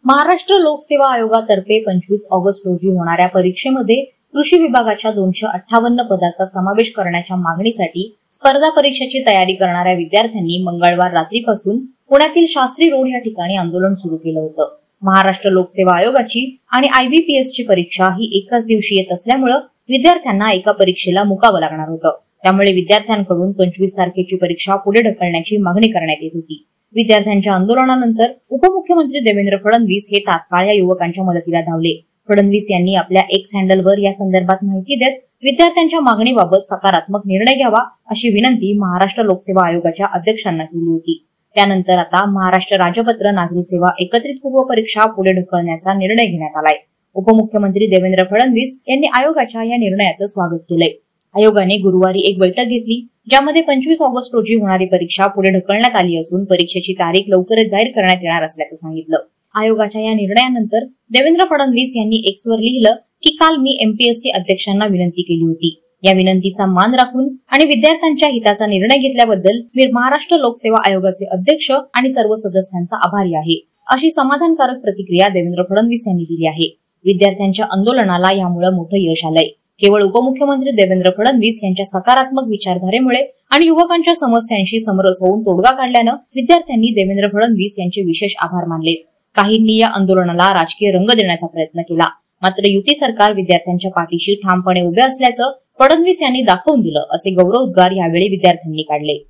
महाराष्ट्र लोकसेवा आयोगातर्फे 25 ऑगस्ट रोजी होणाऱ्या परीक्षेमध्ये कृषी विभागाच्या 258 पदाचा समावेश करण्याच्या मागणीसाठी स्पर्धा परीक्षेची तयारी करणाऱ्या विद्यार्थ्यांनी मंगळवार रात्रीपासून पुण्यातील शास्त्री रोड या ठिकाणी आंदोलन सुरू केलं होतं। महाराष्ट्र लोकसेवा आयोगाची आणि IBPS ची परीक्षा ही एकाच दिवशी येत असल्यामुळे विद्यार्थ्यांना एका परीक्षेला मुकावं लागणार होतं। त्यामुळे विद्यार्थ्यांकडून 25 तारखेची परीक्षा पुढे ढकलण्याची मागणी करण्यात येत होती। विद्यार्थ्यांच्या आंदोलनानंतर उपमुख्यमंत्री देवेंद्र फडणवीस हे तात्काळ या युवकांच्या मदतीला धावले। फडणवीस यांनी आपल्या एक्स हँडलवर या संदर्भात माहिती देत विद्यार्थ्यांच्या मागणीबाबत सकारात्मक निर्णय घ्यावा अशी विनंती महाराष्ट्र लोकसेवा आयोगाच्या अध्यक्षांना केली होती। त्यानंतर आता महाराष्ट्र राजपत्र नागरी सेवा एकत्रित पूर्व परीक्षा पुढे ढकलण्याचा निर्णय घेण्यात आलाय। उपमुख्यमंत्री देवेंद्र फडणवीस यांनी आयोगाच्या या निर्णयाचं स्वागत केलंय। आयोगाने गुरुवारी एक बैठक घेतली, ज्यामध्ये 25 ऑगस्ट रोजी होणारी परीक्षा पुढे ढकलण्यात आली असून परीक्षेची तारीख लवकरच जाहीर करण्यात येणार असल्याचं सांगितलं। आयोगाच्या या निर्णयानंतर देवेंद्र फडणवीस यांनी एक्सवर लिहिलं की काल मी MPSC अध्यक्षांना विनंती केली होती। या विनंतीचा मान राखून आणि विद्यार्थ्यांच्या हिताचा निर्णय घेतल्याबद्दल मी महाराष्ट्र लोकसेवा आयोगाचे अध्यक्ष आणि सर्व सदस्यांचा आभारी आहे, अशी समाधानकारक प्रतिक्रिया देवेंद्र फडणवीस यांनी दिली आहे। विद्यार्थ्यांच्या आंदोलनाला यामुळे मोठं यश आलंय। केवळ उपमुख्यमंत्री देवेंद्र फडणवीस यांच्या सकारात्मक विचारधारेमुळे आणि युवकांच्या समस्यांशी समरस होऊन तोडगा काढल्यानं विद्यार्थ्यांनी देवेंद्र फडणवीस यांचे विशेष आभार मानले। काहींनी या आंदोलनाला राजकीय रंग देण्याचा प्रयत्न केला, मात्र युती सरकार विद्यार्थ्यांच्या पाठीशी ठामपणे उभे असल्याचं फडणवीस यांनी दाखवून दिलं, असे गौरवोद्गार यावेळी विद्यार्थ्यांनी काढले।